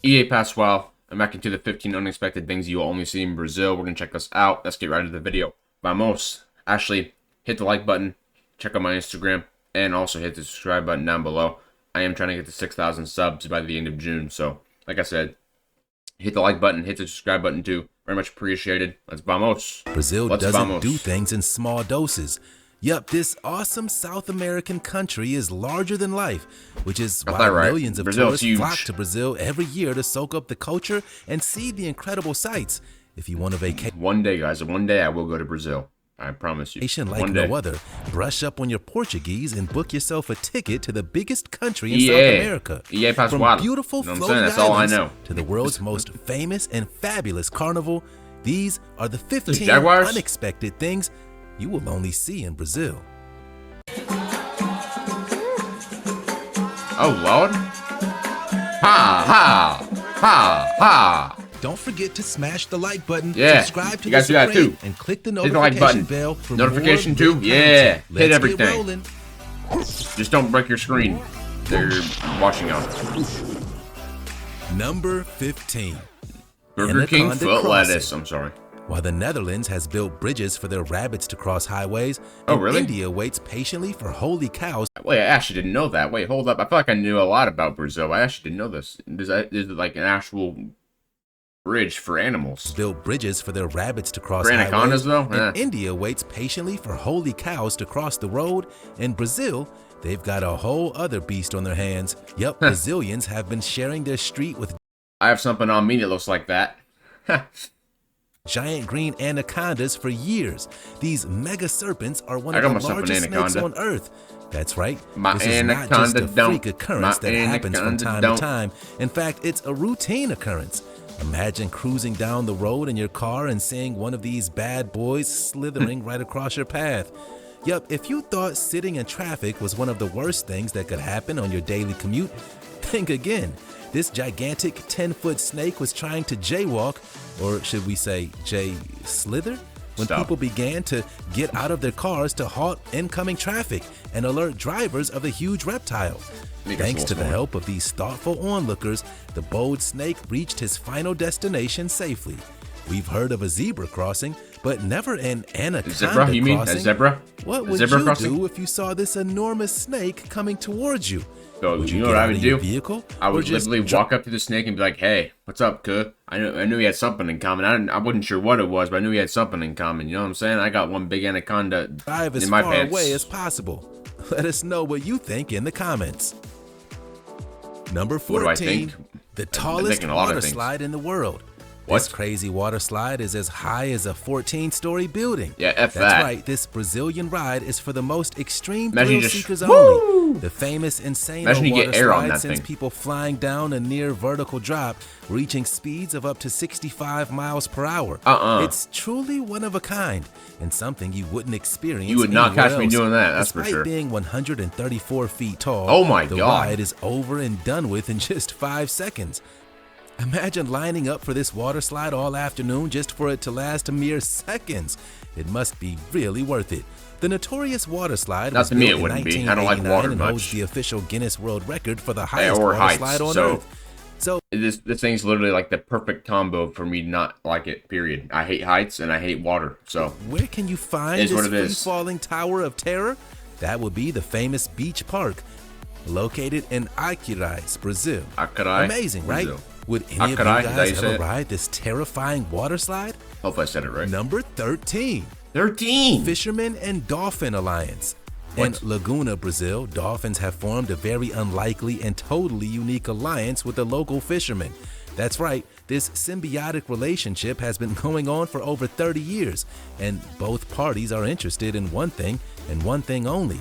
EA Pascual. I'm back into the 15 unexpected things you'll only see in Brazil. We're going to check this out. Let's get right into the video. Vamos. Ashley, hit the like button, check out my Instagram, and also hit the subscribe button down below. I am trying to get to 6,000 subs by the end of June. So, like I said, hit the like button, hit the subscribe button too. Very much appreciated. Let's vamos. Brazil doesn't do things in small doses. Yup, this awesome South American country is larger than life, which is why millions of tourists flock to Brazil every year to soak up the culture and see the incredible sights. If you want a vacation, one day, guys, one day I will go to Brazil. I promise you. Like no other, brush up on your Portuguese and book yourself a ticket to the biggest country in South America. From beautiful floating islands to the world's most famous and fabulous carnival, these are the 15 unexpected things you will only see in Brazil. Oh, Lord. Ha, ha, ha, ha. Don't forget to smash the like button, subscribe to the too, and click the notification bell for notification more too. Yeah, hit everything. Just don't break your screen. They're watching on. Number 15. Burger King foot lettuce. I'm sorry. While the Netherlands has built bridges for their rabbits to cross highways, India waits patiently for holy cows. Wait, I actually didn't know that. Wait, hold up. I feel like I knew a lot about Brazil. I actually didn't know this. Is it like an actual bridge for animals? Built bridges for their rabbits to cross anacondas, highways, and India waits patiently for holy cows to cross the road. In Brazil, they've got a whole other beast on their hands. Yup, Brazilians have been sharing their street with... I have something on me that looks like that. Giant green anacondas for years. These mega serpents are one of the largest snakes on Earth. That's right. This is not just a freak occurrence that happens from time to time. In fact, it's a routine occurrence. Imagine cruising down the road in your car and seeing one of these bad boys slithering right across your path. Yup, if you thought sitting in traffic was one of the worst things that could happen on your daily commute, think again. This gigantic 10-foot snake was trying to jaywalk, or should we say slither, when people began to get out of their cars to halt incoming traffic and alert drivers of the huge reptile. Thanks to the help of these thoughtful onlookers, the bold snake reached his final destination safely. We've heard of a zebra crossing, but never an anaconda crossing. You mean a zebra? What would you do if you saw this enormous snake coming towards you? So, would you know what I would do? Vehicle, I would literally walk up to the snake and be like, "Hey, what's up, cuh? I knew he had something in common. I wasn't sure what it was, but I knew he had something in common. You know what I'm saying? I got one big anaconda in my pants." Drive as far away as possible. Let us know what you think in the comments. Number 14, the tallest water slide in the world. This crazy water slide is as high as a 14-story building. Yeah, That's right. This Brazilian ride is for the most extreme thrill seekers only. The famous Insano water slide sends people flying down a near vertical drop, reaching speeds of up to 65 miles per hour. It's truly one of a kind and something you wouldn't experience. You would not catch me doing that, that's for sure. Despite being 134 feet tall, oh my God, the ride is over and done with in just 5 seconds. Imagine lining up for this water slide all afternoon just for it to last a mere seconds. It must be really worth it. The notorious water slide was built in 1989 and holds the official Guinness World Record for the highest water slide on Earth. So this thing's literally like the perfect combo for me to not like it, period. I hate heights and I hate water, so. Where can you find this free-falling tower of terror? That would be the famous beach park, located in Aquiraz, Brazil. Amazing, right? Would any of you guys ever ride this terrifying water slide? Hope I said it right. Number 13. 13. Fisherman and Dolphin Alliance. In Laguna, Brazil, dolphins have formed a very unlikely and totally unique alliance with the local fishermen. That's right, this symbiotic relationship has been going on for over 30 years, and both parties are interested in one thing and one thing only: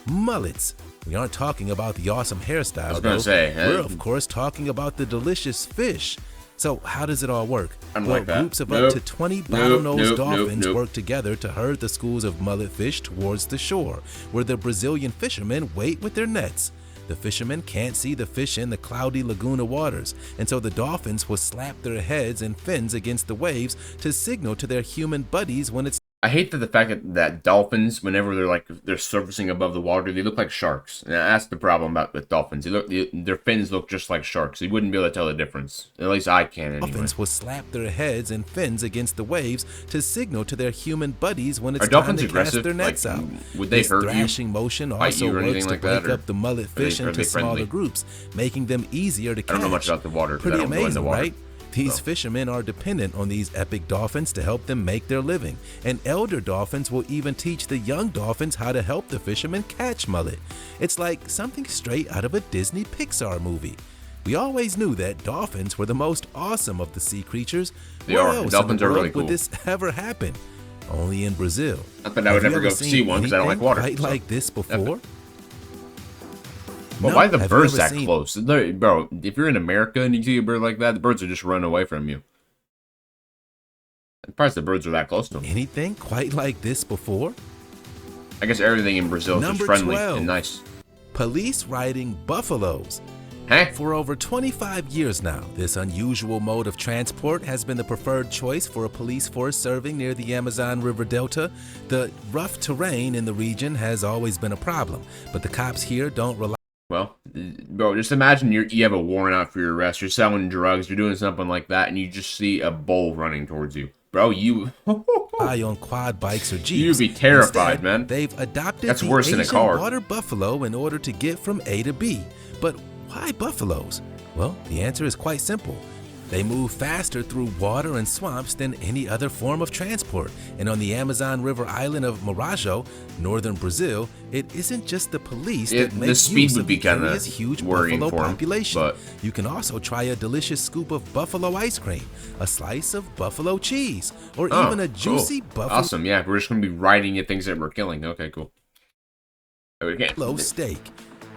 mullets. We aren't talking about the awesome hairstyle, I was gonna say, we're of course talking about the delicious fish. So how does it all work? Well, groups of up to 20 bottlenose dolphins work together to herd the schools of mullet fish towards the shore, where the Brazilian fishermen wait with their nets. The fishermen can't see the fish in the cloudy Laguna waters, and so the dolphins will slap their heads and fins against the waves to signal to their human buddies when it's I hate the fact that dolphins, whenever they're surfacing above the water, they look like sharks. And that's the problem about with dolphins. Their fins look just like sharks. You wouldn't be able to tell the difference. At least I can anyway. Dolphins will slap their heads and fins against the waves to signal to their human buddies when it's Are time to aggressive? cast their nets like, out. Would they this hurt thrashing you? motion also works to break up the mullet fish into smaller groups, making them easier to catch. I don't know much about the water. Pretty I don't amazing, go in the water. right? These fishermen are dependent on these epic dolphins to help them make their living, and elder dolphins will even teach the young dolphins how to help the fishermen catch mullet. It's like something straight out of a Disney Pixar movie. We always knew that dolphins were the most awesome of the sea creatures. They are. Dolphins are really cool. Would this ever happen? Only in Brazil. Not that I would ever go see one because I don't like water. Quite like this before? Well, why are the birds that close? Bro, if you're in America and you see a bird like that, the birds are just running away from you. I'm surprised the birds are that close to them. Anything quite like this before? I guess everything in Brazil is just friendly and nice. Police riding buffaloes. Huh? For over 25 years now, this unusual mode of transport has been the preferred choice for a police force serving near the Amazon River Delta. The rough terrain in the region has always been a problem, but the cops here don't rely. Well, bro, just imagine you have a warrant out for your arrest. You're selling drugs. You're doing something like that, and you just see a bull running towards you. Bro, you on quad bikes or jeeps. You'd be terrified, Instead, man. They've adopted That's worse than a car. water buffalo in order to get from A to B. But why buffaloes? Well, the answer is quite simple. They move faster through water and swamps than any other form of transport. And on the Amazon River island of Marajo, northern Brazil, it isn't just the police that makes use of the area's huge buffalo population. You can also try a delicious scoop of buffalo ice cream, a slice of buffalo cheese, or even a juicy buffalo. Awesome, yeah, we're just going to be riding at things that we're killing. Okay, cool. Buffalo steak.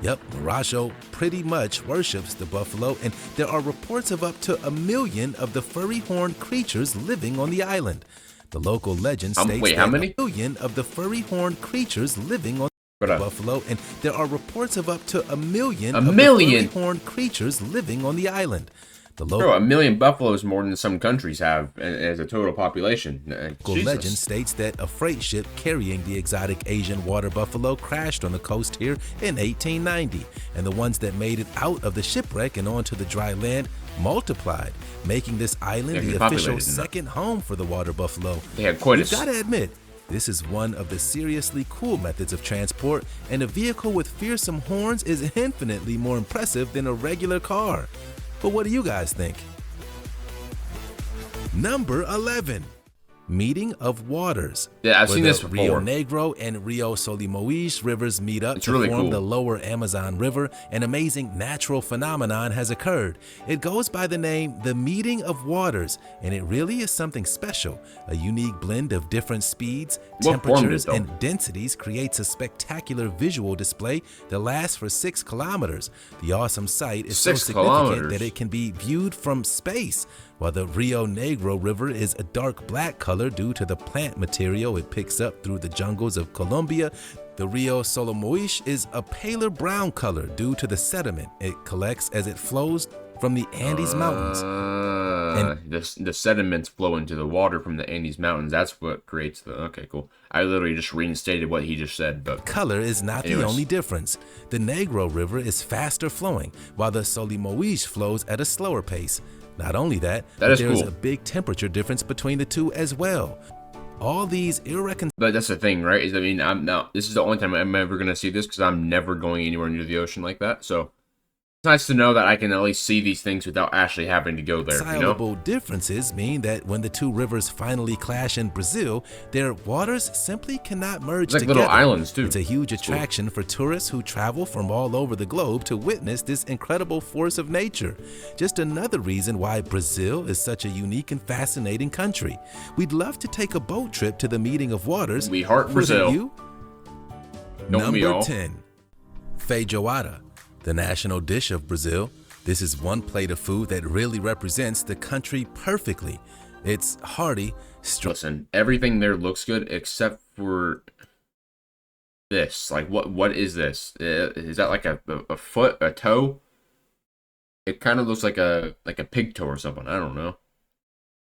Yep, Marajo pretty much worships the buffalo, and there are reports of up to 1 million of the furry-horned creatures living on the island. The local legend states that 1 million of the furry-horned creatures living on the buffalo, and there are reports of up to 1 million of the furry-horned creatures living on the island. Bro, 1 million buffaloes more than some countries have as a total population. Local legend states that a freight ship carrying the exotic Asian water buffalo crashed on the coast here in 1890, and the ones that made it out of the shipwreck and onto the dry land multiplied, making this island the official second home for the water buffalo. They had quite We've got to admit, this is one of the seriously cool methods of transport, and a vehicle with fearsome horns is infinitely more impressive than a regular car. But what do you guys think? Number 11. Meeting of waters. Yeah, I've seen this Rio before. Negro and Rio Solimões rivers meet up to form the lower Amazon River. An amazing natural phenomenon has occurred. It goes by the name the Meeting of Waters, and it really is something special. A unique blend of different speeds, temperatures, and densities creates a spectacular visual display that lasts for 6 kilometers. The awesome sight is so significant that it can be viewed from space. While the Rio Negro River is a dark black color due to the plant material it picks up through the jungles of Colombia, the Rio Solimões is a paler brown color due to the sediment it collects as it flows from the Andes Mountains. The sediments flow into the water from the Andes Mountains. That's what creates the... Okay, cool. I literally just reinstated what he just said, but... Color is not the only difference. The Negro River is faster flowing, while the Solimões flows at a slower pace. Not only that, but there's a big temperature difference between the two as well. All these irreconcilable... But that's the thing, right? I mean, this is the only time I'm ever going to see this because I'm never going anywhere near the ocean like that, so... It's nice to know that I can at least see these things without actually having to go there, you know? Differences mean that when the two rivers finally clash in Brazil, their waters simply cannot merge together. Little islands, too. It's a huge attraction for tourists who travel from all over the globe to witness this incredible force of nature. Just another reason why Brazil is such a unique and fascinating country. We'd love to take a boat trip to the Meeting of Waters. We heart Brazil. Number 10. Feijoada. The national dish of Brazil. This is one plate of food that really represents the country perfectly. It's hearty. Listen, everything there looks good except for this. Like, what is this? Is that like a foot, a toe? It kind of looks like a pig toe or something. I don't know.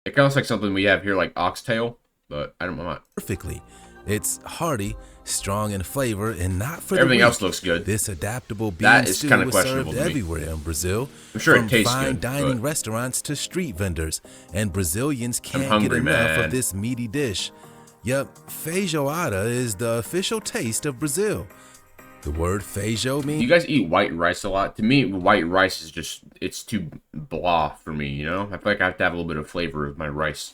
It kind of looks like something we have here, like oxtail, but I'm not. Perfectly. It's hearty, strong in flavor, and not for everything the weak. else looks good. This adaptable bean stew was served everywhere in Brazil. I'm sure from it tastes fine good, dining restaurants to street vendors, and Brazilians can't get enough of this meaty dish. Yep, feijoada is the official taste of Brazil. The word feijo means... You guys eat white rice a lot? To me, white rice is just, it's too blah for me, you know? I feel like I have to have a little bit of flavor with my rice.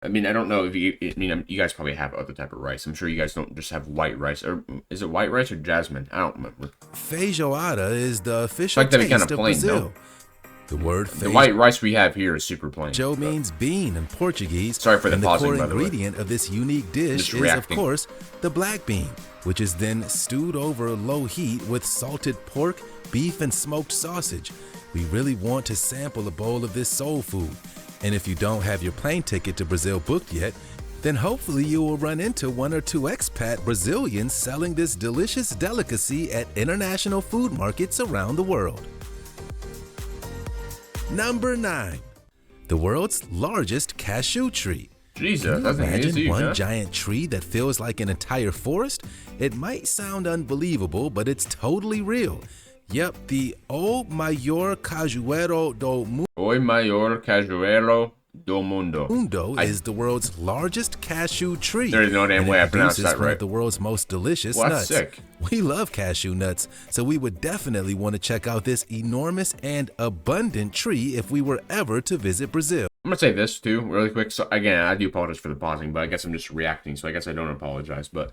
I mean, I don't know if you, you guys probably have other type of rice. I'm sure you guys don't just have white rice. Or is it white rice or jasmine? I don't remember. Feijoada is the official taste kind of of plain, Brazil. No? The word the white rice we have here is super plain. Feijo means bean in Portuguese. Sorry for the pausing, core by the way. ingredient of this unique dish is, of course, the black bean, which is then stewed over low heat with salted pork, beef, and smoked sausage. We really want to sample a bowl of this soul food. And if you don't have your plane ticket to Brazil booked yet, then hopefully you will run into one or two expat Brazilians selling this delicious delicacy at international food markets around the world. Number 9. The world's largest cashew tree. Jesus, that's amazing. Imagine one huh? giant tree that feels like an entire forest? It might sound unbelievable, but it's totally real. Yep, the O Maior Cajueiro do Mundo. O Maior Cajueiro do Mundo. Is the world's largest cashew tree. There is no damn way I pronounced that one right. Of the world's most delicious well, nuts. Sick. We love cashew nuts, so we would definitely want to check out this enormous and abundant tree if we were ever to visit Brazil. I'm gonna say this too, really quick. So again, I do apologize for the pausing, but I guess I'm just reacting, so I guess I don't apologize. But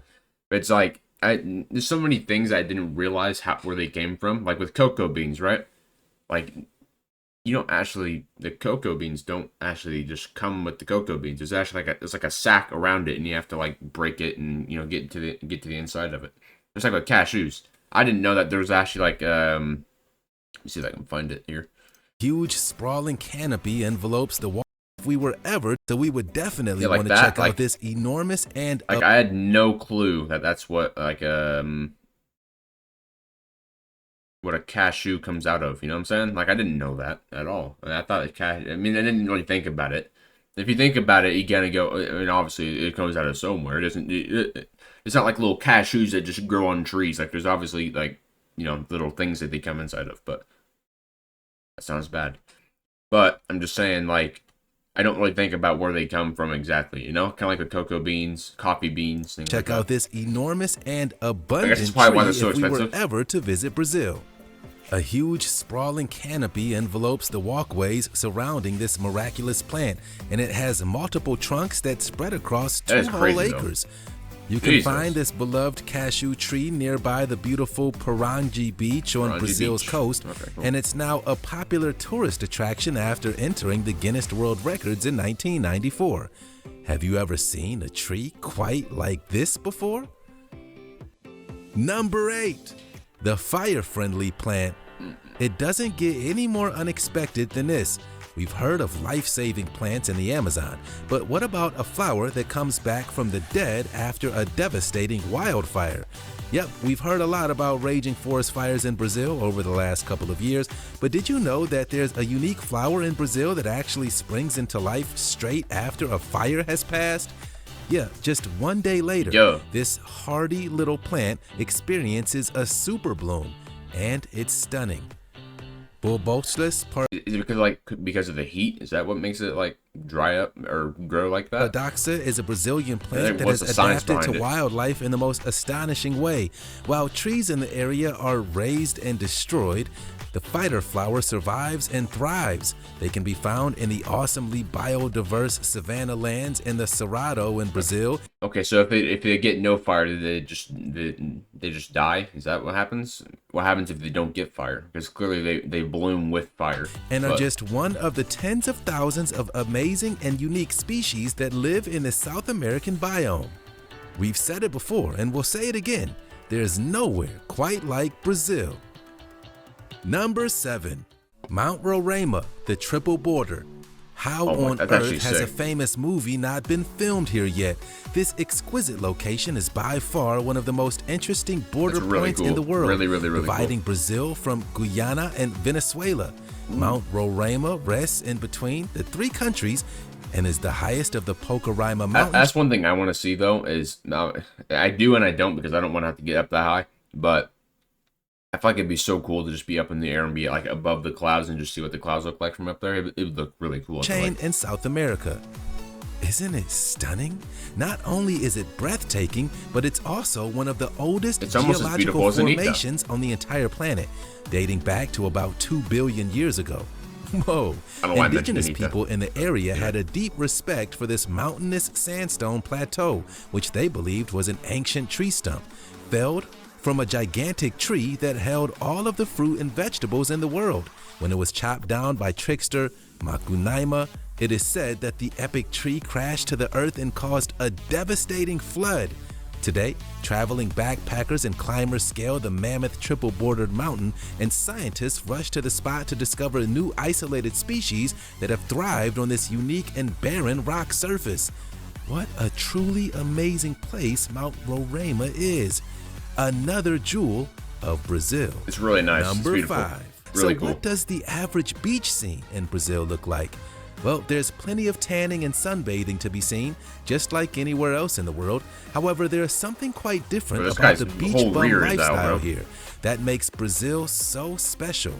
it's like there's so many things I didn't realize where they came from. Like with cocoa beans, right? Like you don't actually, the cocoa beans don't actually just come with the cocoa beans. There's actually there's like a sack around it, and you have to like break it and get to the inside of it. It's like with cashews. I didn't know that there was actually like let me see if I can find it here. Huge sprawling canopy envelopes the wall. If we were ever, so we would definitely want to check out this enormous and like I had no clue that that's what like what a cashew comes out of. You know what I'm saying? Like I didn't know that at all. I thought I didn't really think about it. If you think about it, you gotta go. I mean, obviously it comes out of somewhere. It doesn't. It's not like little cashews that just grow on trees. Like there's obviously like little things that they come inside of. But that sounds bad. But I'm just saying, like, I don't really think about where they come from exactly, kind of like with cocoa beans, coffee beans, things Check like out that. This enormous and abundant tree if so we were ever to visit Brazil. A huge sprawling canopy envelopes the walkways surrounding this miraculous plant, and it has multiple trunks that spread across 2 whole acres. You can find this beloved cashew tree nearby the beautiful Pirangi Beach on Brazil's coast, and it's now a popular tourist attraction after entering the Guinness World Records in 1994. Have you ever seen a tree quite like this before? Number 8. The Fir Friendly Plant. It doesn't get any more unexpected than this. We've heard of life-saving plants in the Amazon, but what about a flower that comes back from the dead after a devastating wildfire? Yep, we've heard a lot about raging forest fires in Brazil over the last couple of years, but did you know that there's a unique flower in Brazil that actually springs into life straight after a fire has passed? Yeah, just one day later, this hardy little plant experiences a super bloom, and it's stunning. Bulboslis part. Is it because of the heat? Is that what makes it like dry up or grow like that? Paradoxa is a Brazilian plant that has adapted to wildlife in the most astonishing way. While trees in the area are razed and destroyed, the fighter flower survives and thrives. They can be found in the awesomely biodiverse savanna lands in the Cerrado in Brazil. Okay, so if they get no fire, they just die? Is that what happens? What happens if they don't get fire? Because clearly they bloom with fire. And are just one of the tens of thousands of amazing and unique species that live in the South American biome. We've said it before and we'll say it again. There's nowhere quite like Brazil. Number 7. Mount Roraima, the Triple Border. How on earth has a famous movie not been filmed here yet? This exquisite location is by far one of the most interesting border points in the world, dividing Brazil from Guyana and Venezuela. Mount Roraima rests in between the 3 countries and is the highest of the Pocaraima Mountains. That's one thing I want to see, though, is now I do and I don't because I don't want to have to get up that high. But I feel like it'd be so cool to just be up in the air and be like above the clouds and just see what the clouds look like from up there. It would look really cool. Chain in South America. Isn't it stunning? Not only is it breathtaking, but it's also one of the oldest geological formations on the entire planet, dating back to about 2 billion years ago. Whoa. Indigenous people in the area had a deep respect for this mountainous sandstone plateau, which they believed was an ancient tree stump, felled from a gigantic tree that held all of the fruit and vegetables in the world. When it was chopped down by trickster Macunaíma, it is said that the epic tree crashed to the earth and caused a devastating flood. Today, traveling backpackers and climbers scale the mammoth triple-bordered mountain, and scientists rush to the spot to discover new isolated species that have thrived on this unique and barren rock surface. What a truly amazing place Mount Roraima is. Another jewel of Brazil. It's really nice. Number 5. Really so cool. What does the average beach scene in Brazil look like? Well, there's plenty of tanning and sunbathing to be seen, just like anywhere else in the world. However, there's something quite different about the beach bum lifestyle here that makes Brazil so special.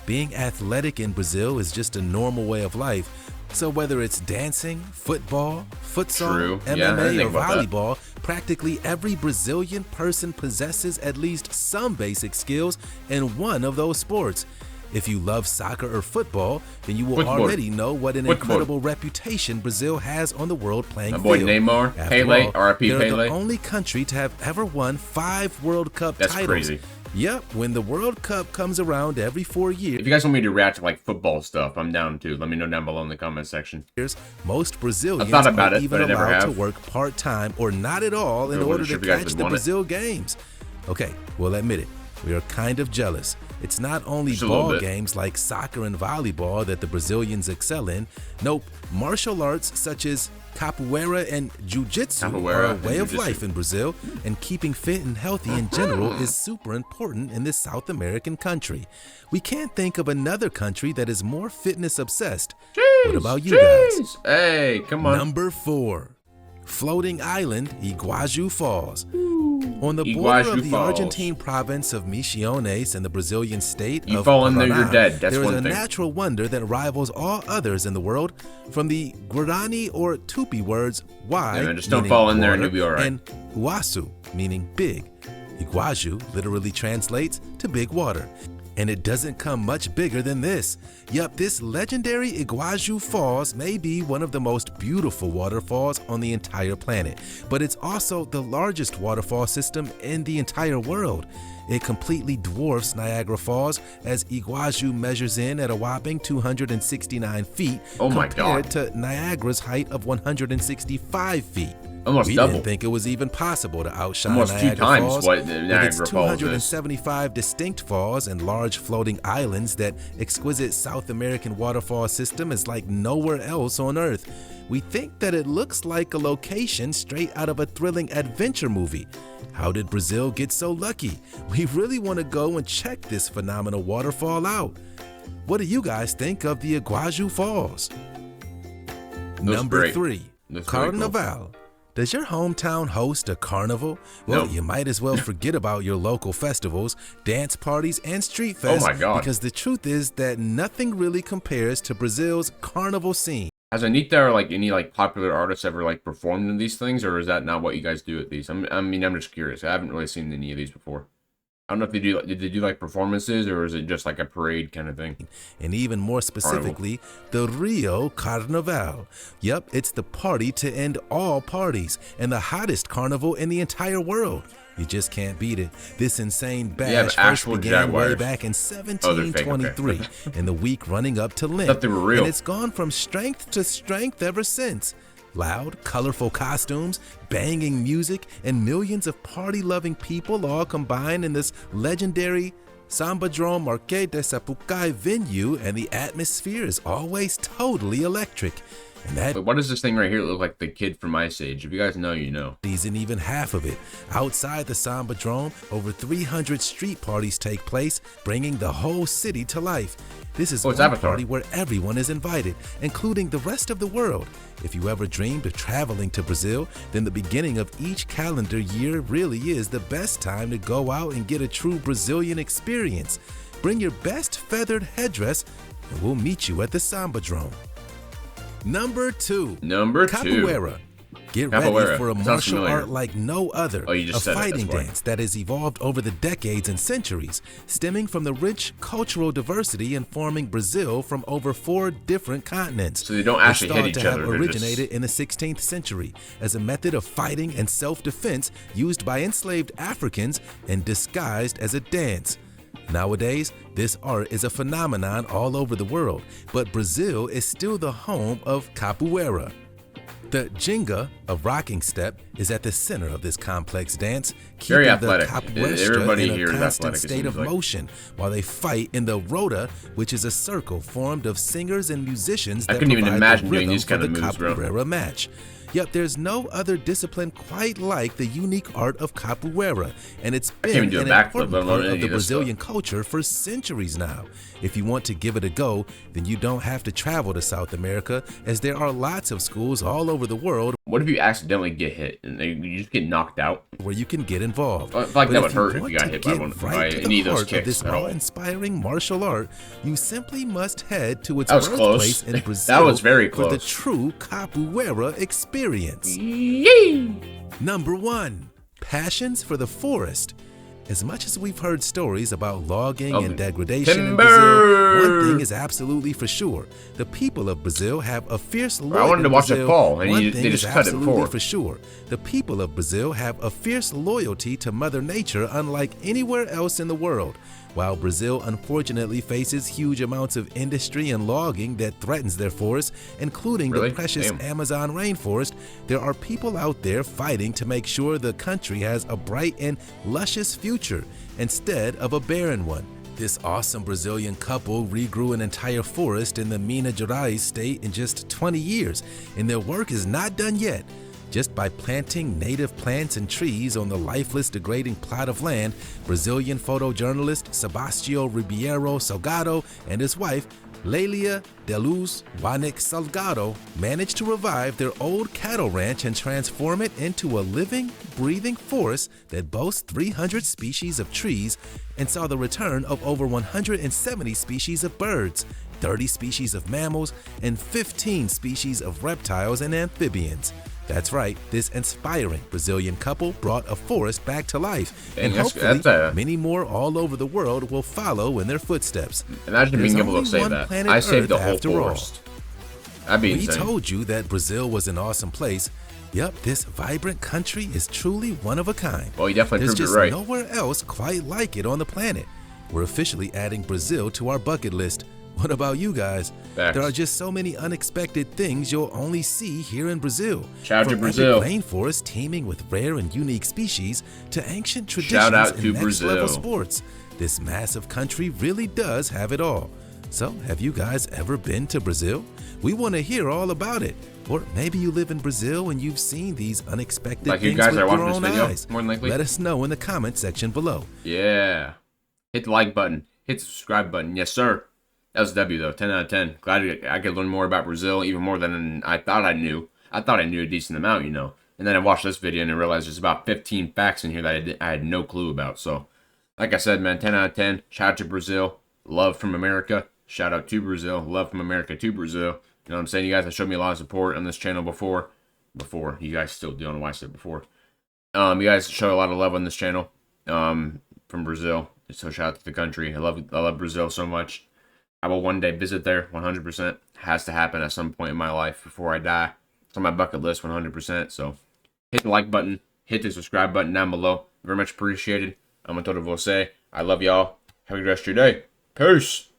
Being athletic in Brazil is just a normal way of life. So whether it's dancing, football, futsal, MMA, or volleyball, practically every Brazilian person possesses at least some basic skills in one of those sports. If you love soccer or football, then you will already know what an incredible reputation Brazil has on the world playing field. My boy Neymar, Pele, RIP Pele. They're the only country to have ever won 5 World Cup titles. That's crazy. Yep, when the World Cup comes around every 4 years. If you guys want me to react to like football stuff, I'm down too. Let me know down below in the comment section. Most Brazilians are even allowed to work part-time or not at all in order to catch the Brazil games. Okay, we'll admit it. We are kind of jealous. It's not only ball games like soccer and volleyball that the Brazilians excel in. Nope, martial arts such as Capoeira and Jiu-Jitsu are a way of life in Brazil, and keeping fit and healthy in general is super important in this South American country. We can't think of another country that is more fitness obsessed. What about you guys? Hey, come on. Number 4. Floating island Iguazu Falls. On the border of the Argentine province of Misiones and the Brazilian state of Paraná, there is a natural wonder that rivals all others in the world. From the Guarani or Tupi words "wai" just don't fall in there and you'll be all right, and "huasu" meaning big. Iguazu literally translates to big water. And it doesn't come much bigger than this. Yup, this legendary Iguazu Falls may be one of the most beautiful waterfalls on the entire planet, but it's also the largest waterfall system in the entire world. It completely dwarfs Niagara Falls, as Iguazu measures in at a whopping 269 feet compared to Niagara's height of 165 feet. Almost double. We didn't think it was even possible to outshine almost Niagara 2 times Falls, what Niagara with its Falls is. 275 distinct falls and large floating islands. That exquisite South American waterfall system is like nowhere else on Earth. We think that it looks like a location straight out of a thrilling adventure movie. How did Brazil get so lucky? We really want to go and check this phenomenal waterfall out. What do you guys think of the Iguazu Falls? Number 3, Carnival. Does your hometown host a carnival? Well, you might as well forget about your local festivals, dance parties, and street fests. Because the truth is that nothing really compares to Brazil's carnival scene. Has Anitta or like any like popular artists ever like performed in these things, or is that not what you guys do at these? I'm just curious. I haven't really seen any of these before. I don't know if they do. Did they do like performances, or is it just like a parade kind of thing? And even more specifically, the Rio Carnival. Yep, it's the party to end all parties and the hottest carnival in the entire world. You just can't beat it. This insane bash first began way back in 1723, in the week running up to Lent, and it's gone from strength to strength ever since. Loud, colorful costumes, banging music, and millions of party-loving people all combine in this legendary Sambadrome Marquês de Sapucaí venue, and the atmosphere is always totally electric. And that But what does this thing right here look like? The kid from Ice Age. If you guys know, you know. isn't even half of it. Outside the Samba Drome, over 300 street parties take place, bringing the whole city to life. This is one party where everyone is invited, including the rest of the world. If you ever dreamed of traveling to Brazil, then the beginning of each calendar year really is the best time to go out and get a true Brazilian experience. Bring your best feathered headdress, and we'll meet you at the Samba Drome. Number 2. Capoeira. Get ready for a martial art like no other, a fighting dance that has evolved over the decades and centuries, stemming from the rich cultural diversity informing Brazil from over 4 different continents. So they don't actually hit each other. Originated in the 16th century as a method of fighting and self-defense used by enslaved Africans and disguised as a dance. Nowadays, this art is a phenomenon all over the world, but Brazil is still the home of Capoeira. The ginga, a rocking step, is at the center of this complex dance, keeping the capoeira in a constant state of motion while they fight in the rota, which is a circle formed of singers and musicians that provide the rhythm for the capoeira match. Yet there's no other discipline quite like the unique art of capoeira, and it's been an important part of the Brazilian culture for centuries now. If you want to give it a go, then you don't have to travel to South America, as there are lots of schools all over the world. What if you accidentally get hit and you just get knocked out? Where you can get involved. I feel like that would hurt if you got hit by any of those kicks. This awe-inspiring martial art, you simply must head to its birthplace in Brazil. That was very close. For the true capoeira experience. Number 1, passions for the forest. As much as we've heard stories about logging and degradation in Brazil, one thing is absolutely for sure. The people of Brazil have a fierce loyalty. I wanted to watch it fall, and they just cut it before. For sure. The people of Brazil have a fierce loyalty to Mother Nature unlike anywhere else in the world. While Brazil unfortunately faces huge amounts of industry and logging that threatens their forests, including the precious Amazon rainforest, there are people out there fighting to make sure the country has a bright and luscious future instead of a barren one. This awesome Brazilian couple regrew an entire forest in the Minas Gerais state in just 20 years, and their work is not done yet. Just by planting native plants and trees on the lifeless, degrading plot of land, Brazilian photojournalist Sebastião Ribeiro Salgado and his wife, Lelia de Luz Wanik Salgado, managed to revive their old cattle ranch and transform it into a living, breathing forest that boasts 300 species of trees and saw the return of over 170 species of birds, 30 species of mammals, and 15 species of reptiles and amphibians. That's right, this inspiring Brazilian couple brought a forest back to life, and hopefully many more all over the world will follow in their footsteps. Imagine being able to say that. I saved the whole forest. That'd be insane. We told you that Brazil was an awesome place. Yep, this vibrant country is truly one of a kind. Well, you definitely proved it right. There's just nowhere else quite like it on the planet. We're officially adding Brazil to our bucket list. What about you guys? Facts. There are just so many unexpected things you'll only see here in Brazil. Shout out to Brazil. From rainforest teeming with rare and unique species to ancient traditions and next-level sports. This massive country really does have it all. So, have you guys ever been to Brazil? We want to hear all about it. Or maybe you live in Brazil and you've seen these unexpected things with your own eyes. More than likely. Let us know in the comment section below. Yeah. Hit the like button. Hit the subscribe button. Yes, sir. That was a W, though. 10 out of 10. Glad I could learn more about Brazil, even more than I thought I knew. I thought I knew a decent amount, you know. And then I watched this video and I realized there's about 15 facts in here that I had no clue about. So, like I said, man, 10 out of 10. Shout out to Brazil. Love from America. Shout out to Brazil. Love from America to Brazil. You know what I'm saying? You guys have showed me a lot of support on this channel before. You guys still do. I don't know why I said before. You guys show a lot of love on this channel from Brazil. So shout out to the country. I love Brazil so much. I will one day visit there, 100%. Has to happen at some point in my life before I die. It's on my bucket list, 100%. So hit the like button, hit the subscribe button down below. Very much appreciated. I'm Antonio Você. I love y'all. Have a good rest of your day. Peace.